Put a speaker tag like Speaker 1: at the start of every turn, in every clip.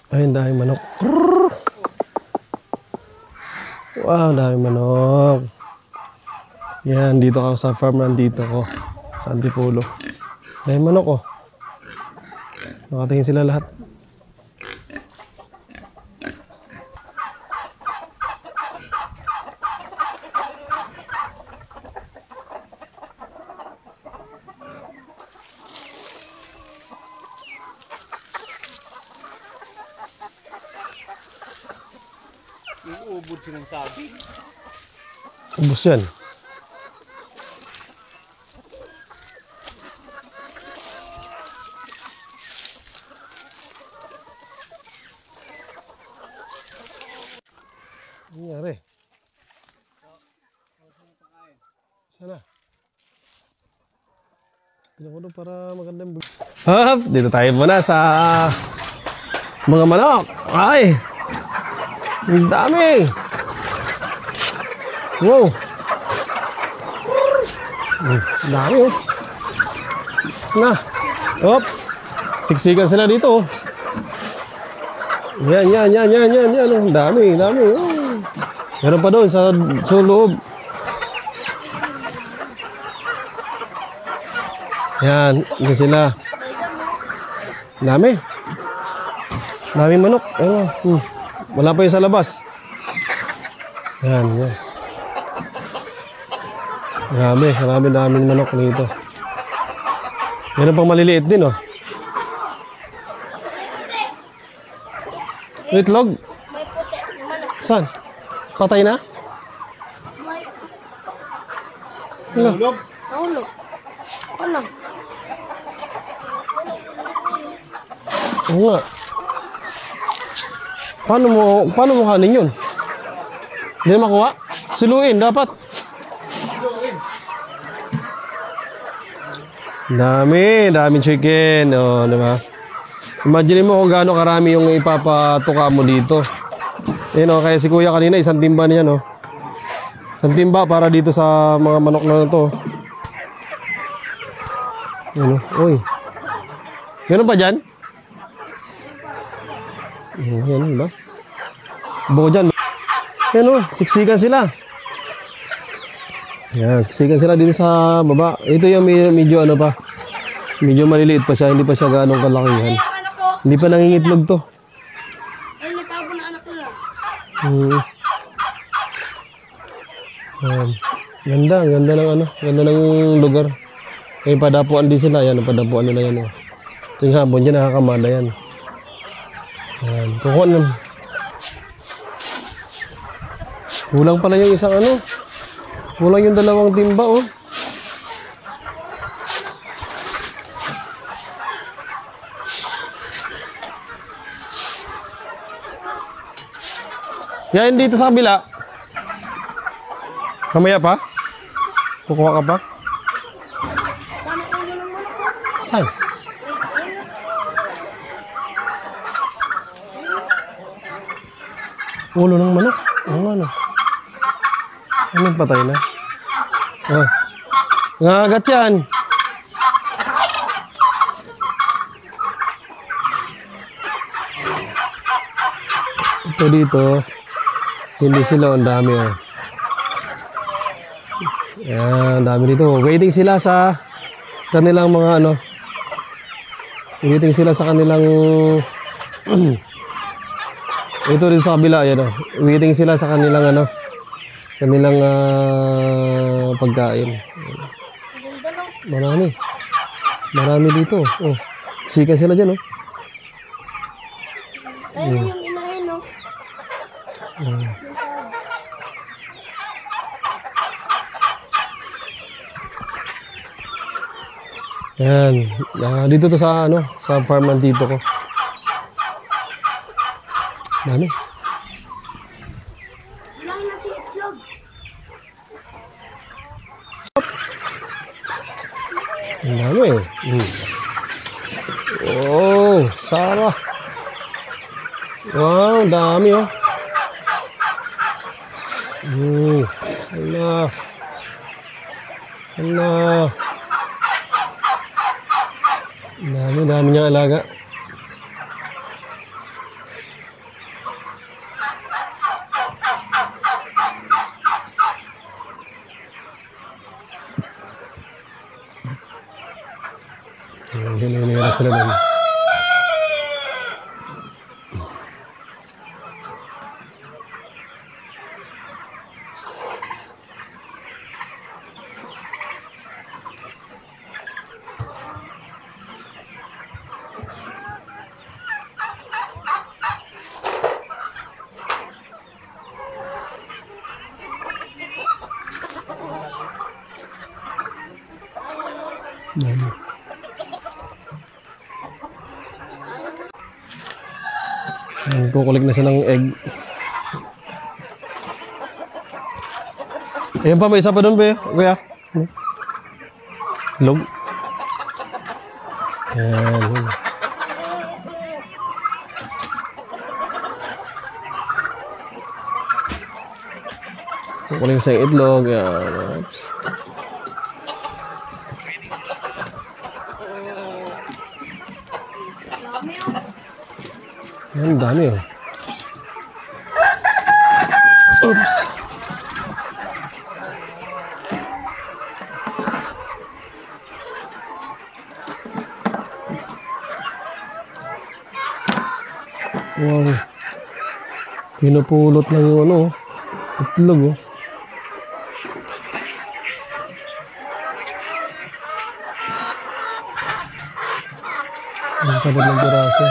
Speaker 1: Ay, ang daming manok. Wow, ang daming manok. Yan, dito ako sa farm nandito ko. Sa Antipolo. Daming manok oh. Nakatingin sila lahat.
Speaker 2: Uubod silang sabi.
Speaker 1: Ubus yan. Ano nangyari? Sana? Tignan ko doon para magandang hop! Dito tayo muna sa mga manok. Ay! Ang dami! Wow! Ang dami oh! Na! Hop! Siksikan sila dito oh! Yan! Oh. Ang dami! Oh. Meron pa doon sa loob. Yan! Ito sila. Dami! Daming manok. Ayun. Wala pa yung sa labas. Yan. Marami manok nito. Meron pang maliliit din oh. Itlog?
Speaker 3: May puti naman.
Speaker 1: Saan? Patay na?
Speaker 3: May
Speaker 1: Hello?
Speaker 3: nahulog. Ano?
Speaker 1: Oo nga. Paano mo kanin yun? Hindi na makuha? Siluin dapat. Daming chicken. O, diba? Imagine mo kung gaano karami yung ipapatuka mo dito. Yun o, kaya si kuya kanina, isang timba niya, no? Isang timba para dito sa mga manok na ito. Yun o, uy. Ganun pa dyan? Yan, diba? Buko dyan. Yan o, siksikan sila. Yan, siksikan sila dito sa baba. Ito yung medyo ano pa. Medyo maliliit pa siya, hindi pa siya ganong kalakihan.
Speaker 3: Anak ko.
Speaker 1: Hindi pa nangingitlog to.
Speaker 3: Ay, natago na anak ko na.
Speaker 1: Yan. Ganda ng ano, ganda ng lugar. May padapuan din sila, yan, padapuan nila yan. Oh. Yung hapon dyan, nakakamada yan. Yan, kukuha na. Kulang pala yung isang ano. Kulang yung dalawang timba, oh. Yan dito sa kabila. Kamaya pa? Kukuha ka pa?
Speaker 3: Dami ulo ng manok ko.
Speaker 1: Saan? Ulo ng manok? Oo nga, no. Anong patay na? Oh. Nangagat yan. Ito dito. Hindi sila, ang dami oh. Yan, dami dito. Waiting sila sa kanilang mga ano. Waiting sila sa kanilang ito rin sa kabila, yan oh. Waiting sila sa kanilang ano. Kanilang pagkain. Marami dito. Oh. Sika sila dyan oh.
Speaker 3: Ayun yung inahin, no?
Speaker 1: Yan. Dito to sa ano, sa farm ng tito ko. Dami.
Speaker 3: Wala natin itlog.
Speaker 1: Ang dami. Oh, Sarah. Wow, dami oh. Hala. Dami niyang alaga. Mayroon sila doon. Kukulik na siya ng egg. Ayan pa, may isa pa doon ba? Kuya? Log. Ayan. Kukulik sa itlog. Ayan. Oops. Ang dami oh. Oops. Wow. Pinupulot lang yung ano, itlog oh. Ang kadat ng piraso.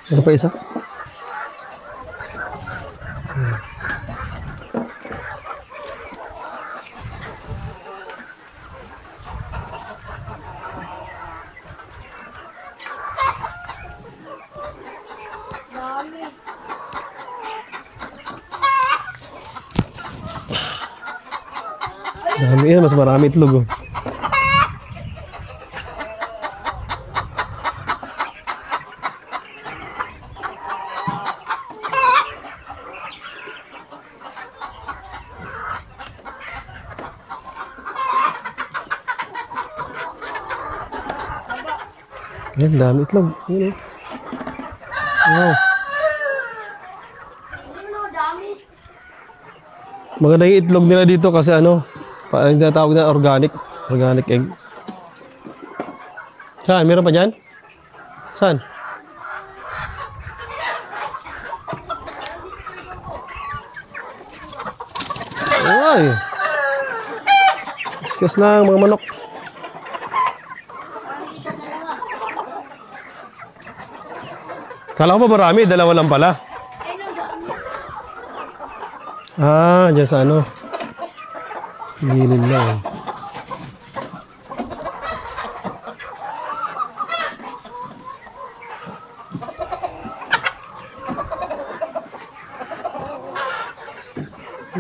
Speaker 1: Ano pa isa? Dami yan, mas marami itlog oh. Yan, dami itlog. Yan, wow. Maganda yung itlog nila dito kasi ano, yung tinatawag na organic egg. Saan? Meron pa dyan? Saan? Ay! Excuse lang mga manok. Kala ko ba marami? Dalawa lang pala. Ah, dyan sa ano. Gilid lang.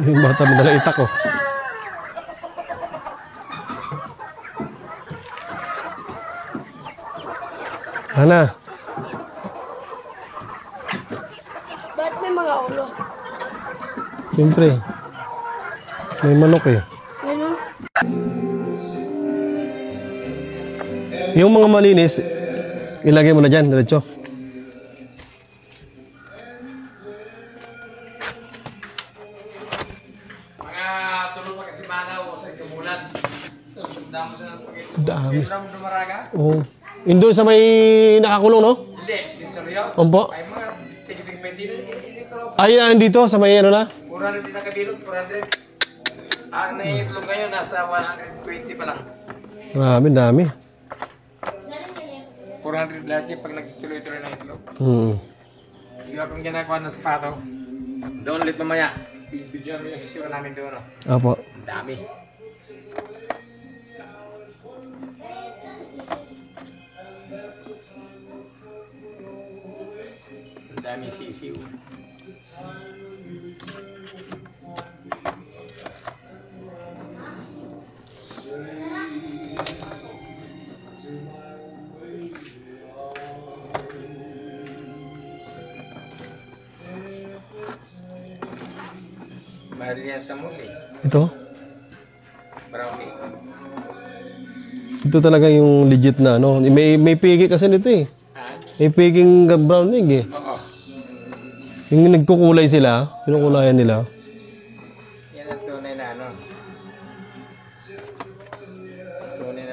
Speaker 1: Yung bata mo dala itak oh. Ana.
Speaker 3: Ba't may mga ulo?
Speaker 1: Siyempre. May manok eh.
Speaker 3: Ano?
Speaker 1: Yung mga malinis, ilagay mo na dyan, diretso.
Speaker 2: Mga tulog pa kasi manaw o sa ikamulan. Damo sa ng pagkain.
Speaker 1: Dami.
Speaker 2: Hindi mo dumaraga?
Speaker 1: Oo. Yung doon sa may nakakulong, no?
Speaker 2: Hindi. Dito sa Rio.
Speaker 1: Ompo.
Speaker 2: Ay mga tigit-tigit pa hindi ko.
Speaker 1: Ay, dito sa may ano na?
Speaker 2: 400 din nakabilog. 400. Ang naitlog ngayon nasa 120 pa lang.
Speaker 1: Marami, dami.
Speaker 2: 400 lahat yung pag nagtuloy-tuloy na itlog. Hindi akong ginagawa ng sapato. Doon ulit mamaya. Video namin yung hisura namin doon.
Speaker 1: Apo.
Speaker 2: Dami. Ang dami sisiw. Maria sa muli.
Speaker 1: Ito?
Speaker 2: Brownie.
Speaker 1: Ito talaga yung legit na ano. May pigi kasi nito eh.
Speaker 2: Ha?
Speaker 1: May piging brown egg eh.
Speaker 2: Oo.
Speaker 1: Yung nagkukulay sila, pinukulayan nila.
Speaker 2: Yan ang tunay na ano.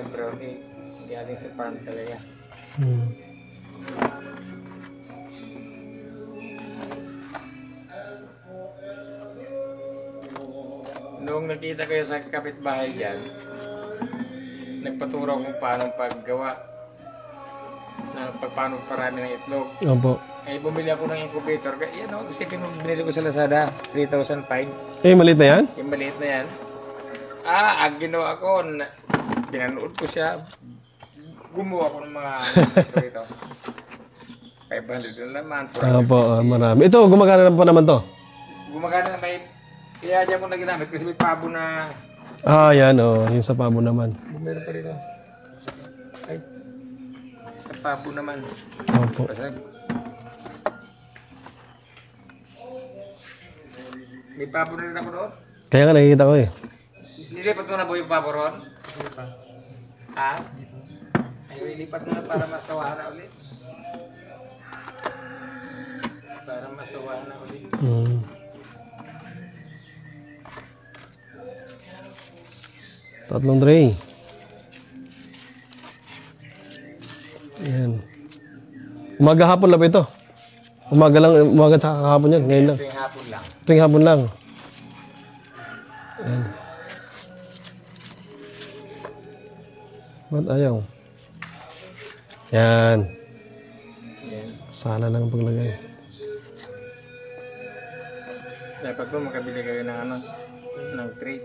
Speaker 2: yung brown egg. Galing sa farm talaga.
Speaker 1: Hmm.
Speaker 2: Noong nakita kayo sa kapitbahay dyan, nagpaturo kung paano paggawa ng paano parami ng itlog.
Speaker 1: Opo.
Speaker 2: Eh, bumili ako ng incubator. Yan o, isipin mo, binili ko sa Lazada, 3,005.
Speaker 1: Eh, maliit na yan?
Speaker 2: Yung maliit na yan. Ang ginawa ko, pinanood ko siya, gumawa ko ng mga ito. 500 na naman.
Speaker 1: Opo, marami. Ito, gumagana na po naman to.
Speaker 2: Gumagana na may, kaya dyan ko na ginamit kasi may pabo na,
Speaker 1: Yan, yung sa pabo naman.
Speaker 2: meron pa rito. Ay, sa pabo naman.
Speaker 1: Opo.
Speaker 2: Basag. May pabo na rin ako doon.
Speaker 1: Kaya nga nakikita ko eh.
Speaker 2: Nilipat mo na po yung pabo ron? Ayaw, ilipat mo na para masawahan na ulit. Para masawahan na ulit.
Speaker 1: Hmm. Tatlong tray. Ayan. Umaga hapon lang ba ito? Umaga lang, umaga sa hapon yan. Ngayon lang.
Speaker 2: Ito yung hapon lang.
Speaker 1: Ito yung hapon lang. Ayan. Ba't ayaw? Yan.
Speaker 2: Yan.
Speaker 1: Sana lang ang paglagay.
Speaker 2: Dapat po makabili kayo ng ng tray.